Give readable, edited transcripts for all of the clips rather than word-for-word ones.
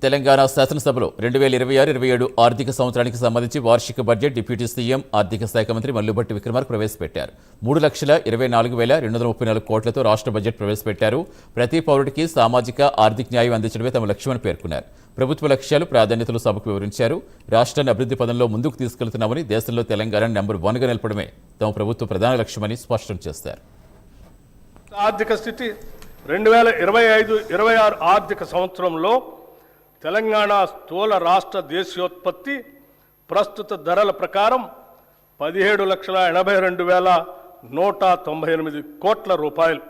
తెలంగాణ శాసనసభలో 2026-27 ఆర్థిక సంవత్సరానికి సంబంధించి వార్షిక బడ్జెట్ డిప్యూటీ సీఎం ఆర్థిక శాఖ మంత్రి మల్లుభట్టి విక్రమార్క ప్రవేశపెట్టారు. 3,24,434 కోట్లతో రాష్ట్ర బడ్జెట్ ప్రవేశపెట్టారు. ప్రతి పౌరుడికి సామాజిక ఆర్థిక న్యాయం అందించడమే తమ లక్ష్యమని పేర్కొన్నారు. ప్రభుత్వ లక్ష్యాలు ప్రాధాన్యతలు సభకు వివరించారు. రాష్ట్రాన్ని అభివృద్ధి పదంలో ముందుకు తీసుకెళ్తున్నామని, దేశంలో తెలంగాణ నెంబర్ 1గా నిలపడమే తమ ప్రభుత్వ ప్రధాన లక్ష్యమని స్పష్టం చేశారు. ఆర్థిక స్థితి 2025-26 ఆర్థిక సంవత్సరంలో తెలంగాణ స్థూల రాష్ట్ర దేశీయోత్పత్తి ప్రస్తుత ధరల ప్రకారం 17,82,198 కోట్ల రూపాయలు.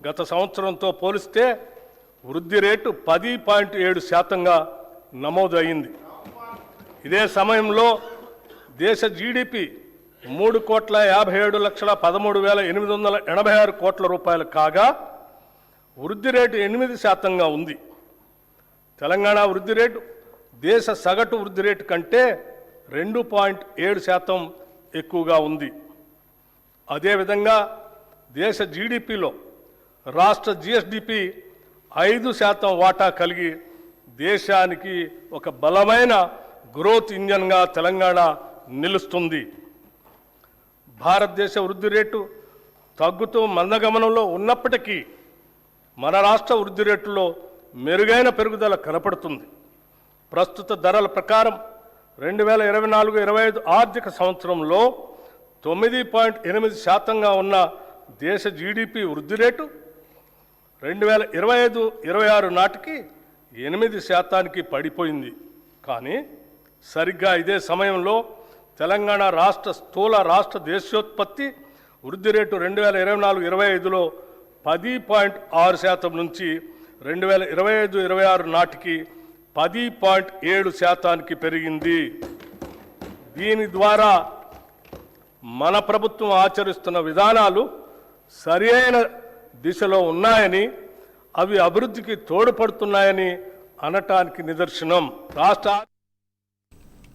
గత సంవత్సరంతో పోలిస్తే వృద్ధి రేటు 10.7% నమోదు అయింది. ఇదే సమయంలో దేశ జీడిపి 3,57,13,886 కోట్ల రూపాయలు కాగా వృద్ధి రేటు 8% ఉంది. తెలంగాణ వృద్ధి రేటు దేశ సగటు వృద్ధి రేటు కంటే 2.7% ఎక్కువగా ఉంది. అదేవిధంగా దేశ జీడిపిలో రాష్ట్ర జిఎస్డిపి 5% వాటా కలిగి దేశానికి ఒక బలమైన గ్రోత్ ఇంజన్గా తెలంగాణ నిలుస్తుంది. భారతదేశ వృద్ధి రేటు తగ్గుతూ మందగమనంలో ఉన్నప్పటికీ మన రాష్ట్ర వృద్ధి రేటులో మెరుగైన పెరుగుదల కనపడుతుంది. ప్రస్తుత ధరల ప్రకారం 2024-25 ఆర్థిక సంవత్సరంలో 9.8% ఉన్న దేశ జీడిపి వృద్ధి రేటు 2025-26 నాటికి 8% పడిపోయింది. కానీ సరిగ్గా ఇదే సమయంలో తెలంగాణ రాష్ట్ర స్థూల రాష్ట్ర దేశీయోత్పత్తి వృద్ధి రేటు 2024-25లో 10.6% నుంచి 2025-26 నాటికి 10.7% పెరిగింది. దీని ద్వారా మన ప్రభుత్వం ఆచరిస్తున్న విధానాలు సరైన దిశలో ఉన్నాయని, అవి అభివృద్ధికి తోడ్పడుతున్నాయని అనటానికి నిదర్శనం. రాష్ట్ర